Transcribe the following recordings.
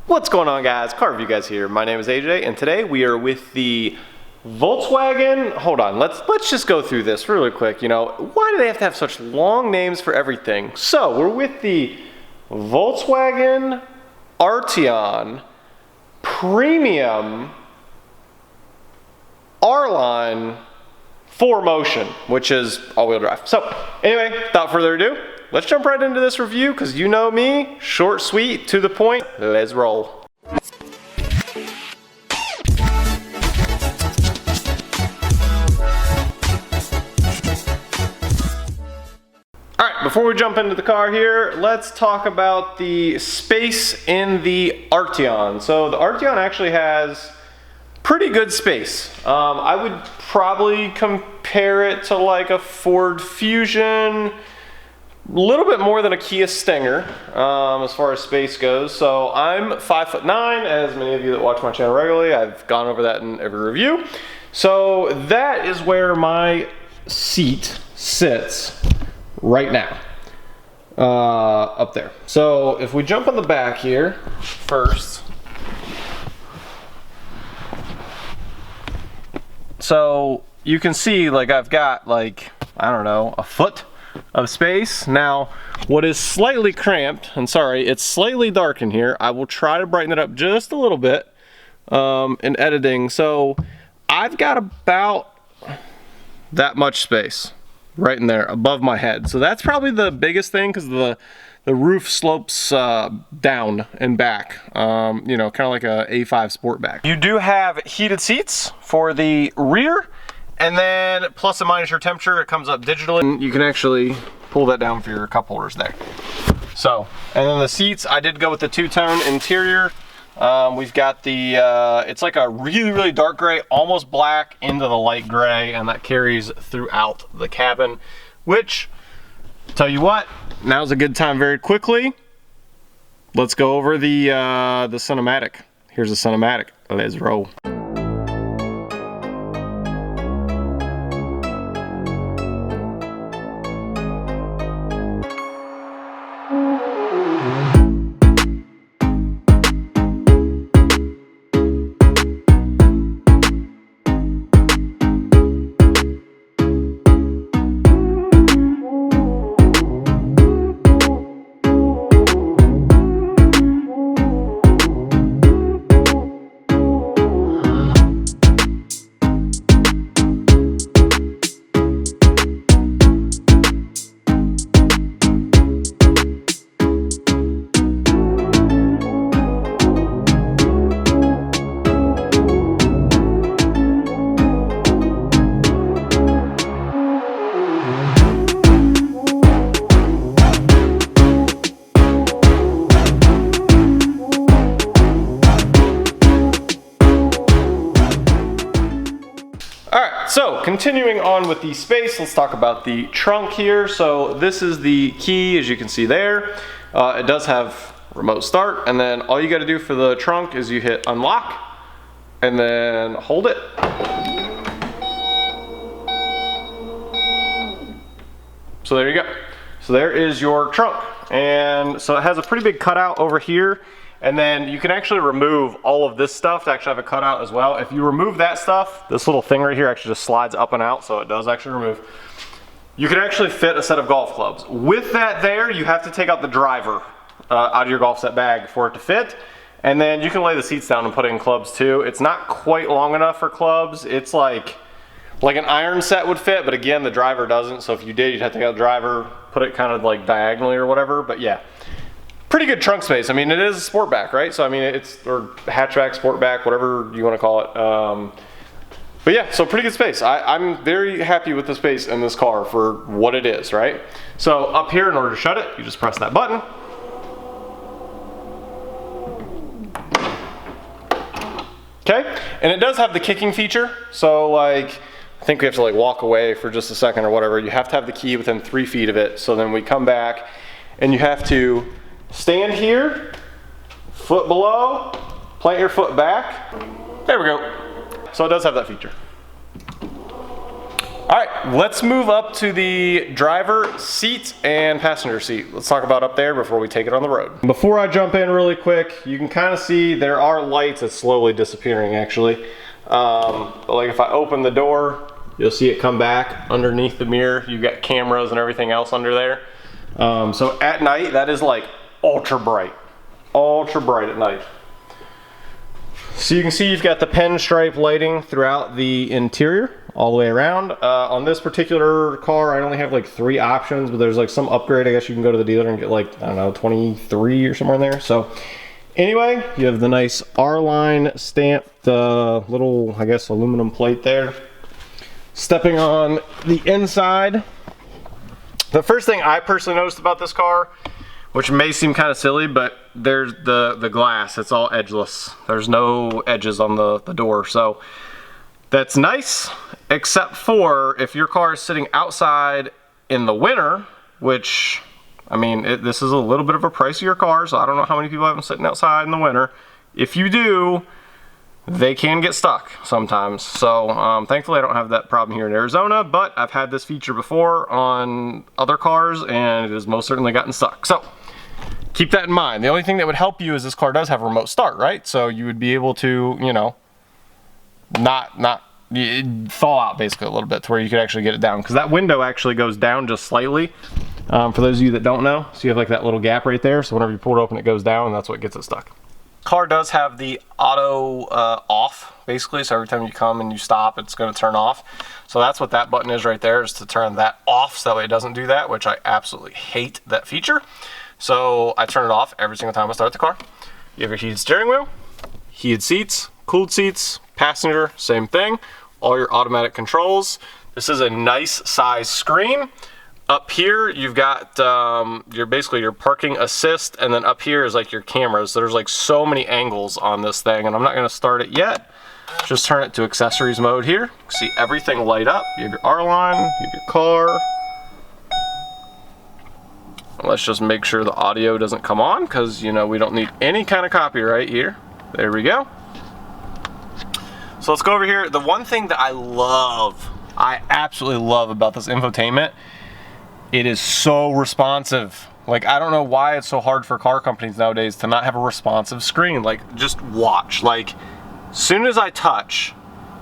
What's going on, guys? Car Review Guys here. My name is AJ, and today we are with the Volkswagen. Hold on, let's just go through this really quick. You know, why do they have to have such long names for everything? So we're with the Volkswagen Arteon Premium R-Line 4Motion, which is all-wheel drive. So anyway, without further ado, let's jump right into this review, because you know me, short, sweet, to the point. Let's roll. Alright, before we jump into the car here, let's talk about the space in the Arteon. So the Arteon actually has pretty good space. I would probably compare it to like a Ford Fusion, a little bit more than a Kia Stinger as far as space goes. So I'm 5'9", as many of you that watch my channel regularly, I've gone over that in every review. So that is where my seat sits right now, up there. So if we jump on the back here first. So you can see, like, I've got like, I don't know, a foot of space. Now, what is slightly cramped, and sorry, it's slightly dark in here. I will try to brighten it up just a little bit in editing. So I've got about that much space right in there above my head. So that's probably the biggest thing, because the roof slopes down and back, you know, kind of like a A5 Sportback. You do have heated seats for the rear, and then plus and minus your temperature, it comes up digitally, and you can actually pull that down for your cup holders there. So, and then the seats, I did go with the two-tone interior. We've got the, it's like a really, really dark gray, almost black into the light gray, and that carries throughout the cabin, which, tell you what, now's a good time very quickly. Let's go over the cinematic. Here's the cinematic. Let's roll. So, continuing on with the space, let's talk about the trunk here. So this is the key, as you can see there. It does have remote start, and then all you got to do for the trunk is you hit unlock and then hold it. So there you go. So there is your trunk. And so it has a pretty big cutout over here. And then you can actually remove all of this stuff to actually have a cutout as well. If you remove that stuff, this little thing right here actually just slides up and out, so it does actually remove. You can actually fit a set of golf clubs. With that there, you have to take out the driver out of your golf set bag for it to fit. And then you can lay the seats down and put in clubs too. It's not quite long enough for clubs. It's like an iron set would fit, but again, the driver doesn't. So if you did, you'd have to take out the driver, put it kind of like diagonally or whatever, but yeah. Pretty good trunk space. I mean, it is a Sportback, right? So I mean, it's, or hatchback, Sportback, whatever you want to call it. But yeah, so pretty good space. I'm very happy with the space in this car for what it is, right? So up here, in order to shut it, you just press that button. Okay, and it does have the kicking feature. So like, I think we have to like walk away for just a second or whatever. You have to have the key within 3 feet of it. So then we come back and you have to stand here, foot below, plant your foot back. There we go. So it does have that feature. All right, let's move up to the driver seat and passenger seat. Let's talk about up there before we take it on the road. Before I jump in really quick, you can kind of see there are lights. It's slowly disappearing actually. But like if I open the door, you'll see it come back underneath the mirror. You've got cameras and everything else under there. So at night, that is like ultra bright at night. So you can see you've got the pinstripe lighting throughout the interior all the way around. On this particular car, I only have like 3 options, but there's like some upgrade. I guess you can go to the dealer and get like, I don't know, 23 or somewhere in there. So anyway, you have the nice R-Line stamped little, I guess, aluminum plate there. Stepping on the inside, the first thing I personally noticed about this car, which may seem kind of silly, but there's the glass. It's all edgeless. There's no edges on the door. So that's nice, except for if your car is sitting outside in the winter, which, I mean, this is a little bit of a pricier car, so I don't know how many people have them sitting outside in the winter. If you do, they can get stuck sometimes. So thankfully I don't have that problem here in Arizona, but I've had this feature before on other cars and it has most certainly gotten stuck. So keep that in mind. The only thing that would help you is this car does have a remote start, right? So you would be able to, you know, not thaw out basically a little bit to where you could actually get it down, because that window actually goes down just slightly. For those of you that don't know, so you have like that little gap right there. So whenever you pull it open, it goes down, and that's what gets it stuck. Car does have the auto off basically, so every time you come and you stop, it's going to turn off. So that's what that button is right there, is to turn that off, so that way it doesn't do that, which I absolutely hate that feature. So I turn it off every single time I start the car. You have your heated steering wheel, heated seats, cooled seats, passenger, same thing, all your automatic controls. This is a nice size screen. Up here, you've got your parking assist, and then up here is like your cameras. So there's like so many angles on this thing, and I'm not gonna start it yet. Just turn it to accessories mode here. See everything light up. You have your R-Line, you have your car. Let's just make sure the audio doesn't come on, because you know we don't need any kind of copyright here. There we go. So let's go over here. The one thing that I absolutely love about this infotainment, it is so responsive. Like, I don't know why it's so hard for car companies nowadays to not have a responsive screen. Like, just watch. Like, soon as I touch,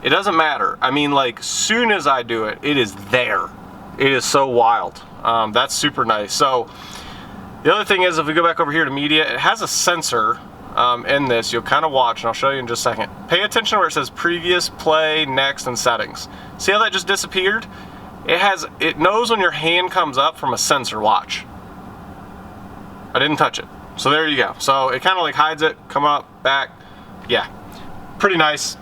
it doesn't matter. I mean, like, soon as I do it, it is there. It is so wild. That's super nice. So the other thing is, if we go back over here to media, it has a sensor in this. You'll kind of watch, and I'll show you in just a second. Pay attention where it says previous, play, next, and settings. See how that just disappeared? It knows when your hand comes up from a sensor. Watch. I didn't touch it. So there you go. So it kind of like hides it, come up, back. Yeah, pretty nice.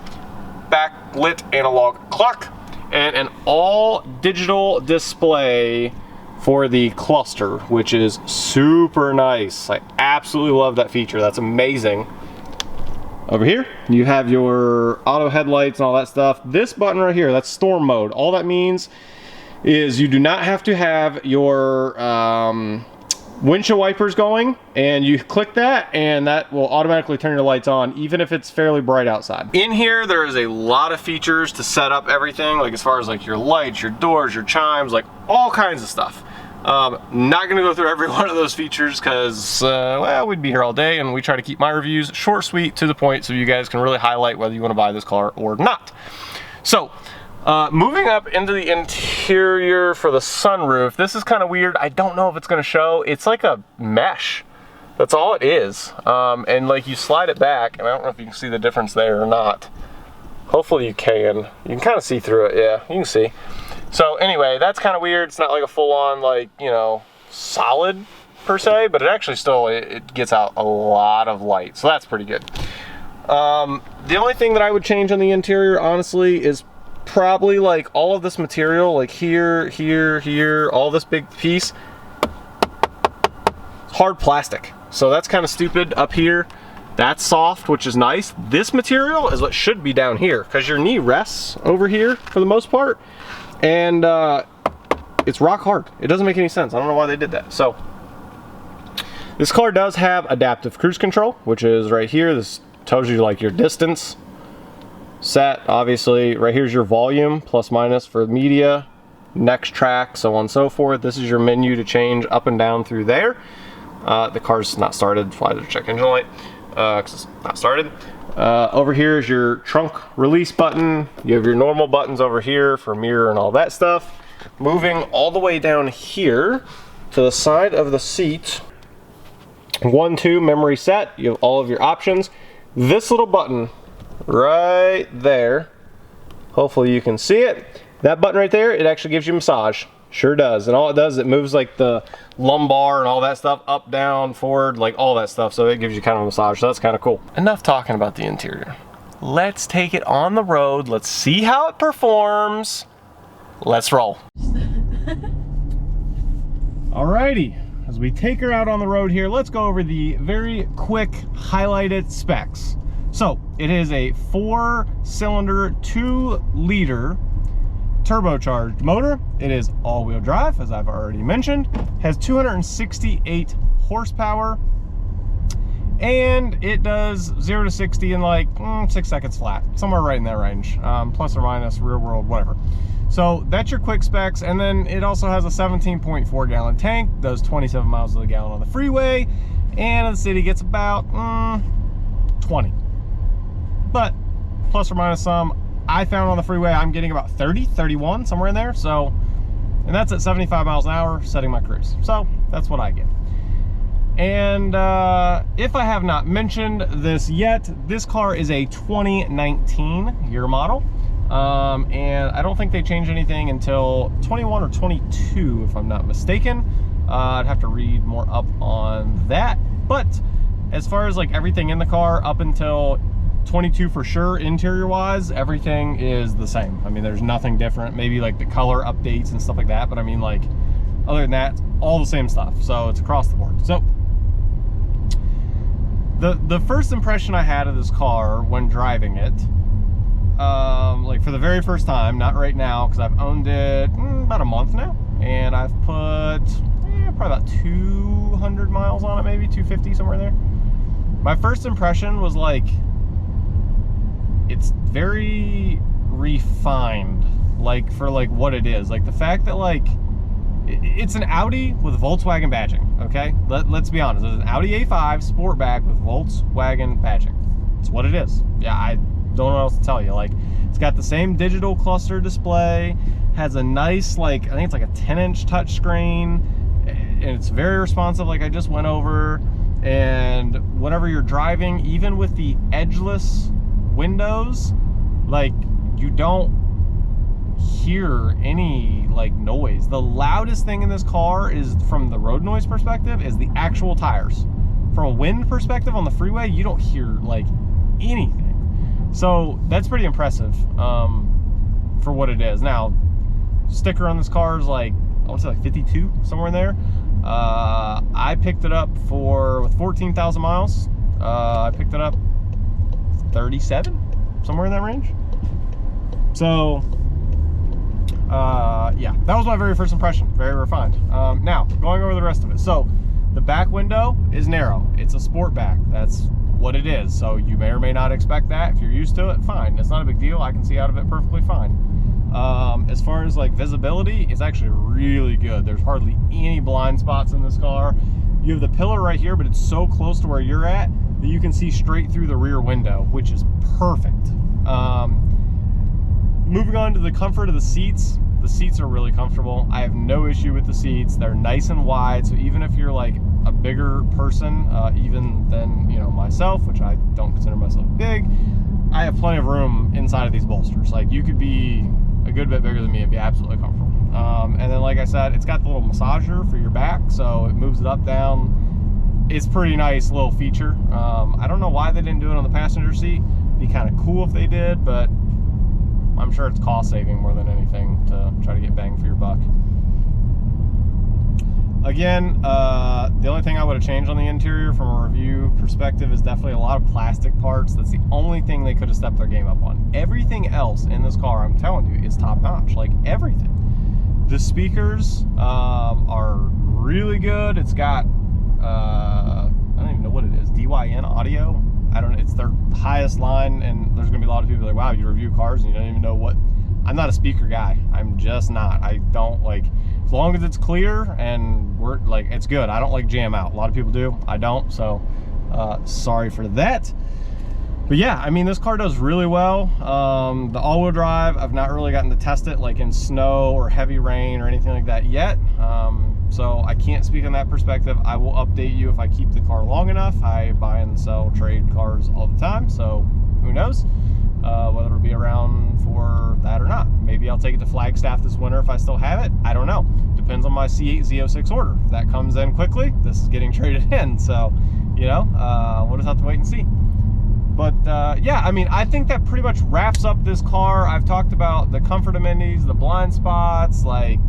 Backlit analog clock, and an all digital display for the cluster, which is super nice. I absolutely love that feature. That's amazing. Over here, you have your auto headlights and all that stuff. This button right here, that's storm mode. All that means is you do not have to have your windshield wipers going, and you click that and that will automatically turn your lights on even if it's fairly bright outside. In here there is a lot of features to set up everything, like as far as like your lights, your doors, your chimes, like all kinds of stuff. Not gonna go through every one of those features because well, we'd be here all day, and we try to keep my reviews short, sweet, to the point, so you guys can really highlight whether you want to buy this car or not. So moving up into the interior for the sunroof, this is kind of weird. I don't know if it's going to show. It's like a mesh. That's all it is. And like you slide it back, and I don't know if you can see the difference there or not. Hopefully you can. You can kind of see through it. Yeah, you can see. So anyway, that's kind of weird. It's not like a full-on, like, you know, solid per se, but it actually still, it gets out a lot of light. So that's pretty good. The only thing that I would change on the interior, honestly, is probably like all of this material, like here, all this big piece, hard plastic. So that's kind of stupid. Up here, that's soft, which is nice. This material is what should be down here, because your knee rests over here for the most part, and it's rock hard. It doesn't make any sense. I don't know why they did that. So this car does have adaptive cruise control, which is right here. This tells you like your distance set. Obviously right here's your volume, plus minus for media, next track, so on and so forth. This is your menu to change up and down through there. The car's not started. Fly to check engine light because it's not started. Over here is your trunk release button. You have your normal buttons over here for mirror and all that stuff. Moving all the way down here to the side of the seat, 1-2 memory set. You have all of your options. This little button right there, hopefully you can see it. That button right there, it actually gives you massage. Sure does. And all it does, it moves like the lumbar and all that stuff, up, down, forward, like all that stuff. So it gives you kind of a massage. So that's kind of cool. Enough talking about the interior. Let's take it on the road. Let's see how it performs. Let's roll. Alrighty, as we take her out on the road here, let's go over the very quick highlighted specs. So it is a 4-cylinder, 2-liter turbocharged motor. It is all-wheel drive, as I've already mentioned. Has 268 horsepower, and it does 0 to 60 in like 6 seconds flat, somewhere right in that range, plus or minus rear world, whatever. So that's your quick specs. And then it also has a 17.4 gallon tank, does 27 miles to the gallon on the freeway, and in the city gets about 20, but plus or minus some. I found on the freeway I'm getting about 30, 31, somewhere in there. So, and that's at 75 miles an hour, setting my cruise. So that's what I get. And if I have not mentioned this yet, this car is a 2019 year model. And I don't think they changed anything until 21 or 22, if I'm not mistaken. I'd have to read more up on that. But as far as like everything in the car up until 22 for sure, interior wise, everything is the same. I mean, there's nothing different, maybe like the color updates and stuff like that, but I mean, like, other than that, all the same stuff. So it's across the board. So the first impression I had of this car when driving it, like for the very first time, not right now, because I've owned it about a month now, and I've put probably about 200 miles on it, maybe 250, somewhere in there. My first impression was like, it's very refined, like for like what it is. Like the fact that like it's an Audi with Volkswagen badging. Okay, let's be honest, it's an Audi A5 Sportback with Volkswagen badging. It's what it is. Yeah, I don't know what else to tell you. Like, it's got the same digital cluster display, has a nice, like, I think it's like a 10-inch touchscreen, and it's very responsive, like I just went over. And whenever you're driving, even with the edgeless windows, like, you don't hear any like noise. The loudest thing in this car is, from the road noise perspective, is the actual tires. From a wind perspective on the freeway, you don't hear like anything. So that's pretty impressive for what it is. Now, sticker on this car is like, I want to say like 52, somewhere in there. I picked it up with 14,000 miles. I picked it up 37, somewhere in that range. So yeah, that was my very first impression. Very refined. Now, going over the rest of it. So the back window is narrow. It's a Sportback. That's what it is. So you may or may not expect that. If you're used to it, fine. It's not a big deal. I can see out of it perfectly fine. As far as like visibility, it's actually really good. There's hardly any blind spots in this car. You have the pillar right here, but it's so close to where you're at that you can see straight through the rear window, which is perfect. Moving on to the comfort of the seats are really comfortable. I have no issue with the seats. They're nice and wide, so even if you're like a bigger person, even than, you know, myself, which I don't consider myself big, I have plenty of room inside of these bolsters. Like, you could be a good bit bigger than me and be absolutely comfortable. And then, like I said, it's got the little massager for your back, so it moves it up, down. It's pretty nice little feature. I don't know why they didn't do it on the passenger seat. It'd be kind of cool if they did, but I'm sure it's cost saving more than anything to try to get bang for your buck. Again, the only thing I would have changed on the interior from a review perspective is definitely a lot of plastic parts. That's the only thing they could have stepped their game up on. Everything else in this car, I'm telling you, is top notch. Like, everything. The speakers are really good. It's got, I don't even know what it is, DYN audio. I don't know, it's their highest line, and there's gonna be a lot of people like, wow, you review cars and you don't even know what I'm not a speaker guy. I'm just not. I don't like, as long as it's clear and we're like, it's good. I don't like jam out. A lot of people do. I don't. So sorry for that. But yeah, I mean, this car does really well. The all-wheel drive, I've not really gotten to test it like in snow or heavy rain or anything like that yet. So I can't speak on that perspective. I will update you if I keep the car long enough. I buy and sell trade cars all the time, so who knows whether it'll be around for that or not. Maybe I'll take it to Flagstaff this winter if I still have it. I don't know. Depends on my C8 Z06 order. If that comes in quickly, this is getting traded in. So, you know, we'll just have to wait and see. But yeah, I mean, I think that pretty much wraps up this car. I've talked about the comfort amenities, the blind spots, like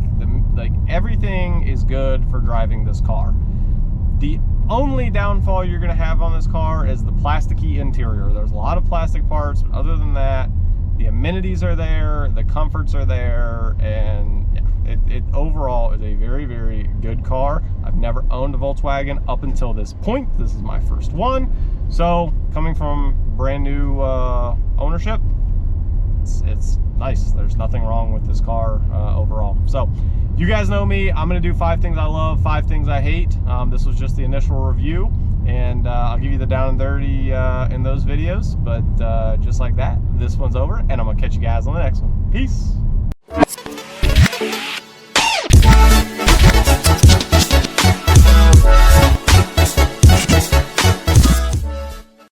everything is good for driving this car. The only downfall you're gonna have on this car is the plasticky interior. There's a lot of plastic parts, but other than that, the amenities are there, the comforts are there, and yeah, it overall is a very, very good car. I've never owned a Volkswagen up until this point. This is my first one. So coming from brand new ownership, it's nice. There's nothing wrong with this car overall. So you guys know me. I'm gonna do 5 things I love, 5 things I hate. This was just the initial review, and I'll give you the down and dirty in those videos. But just like that, this one's over, and I'm gonna catch you guys on the next one. Peace.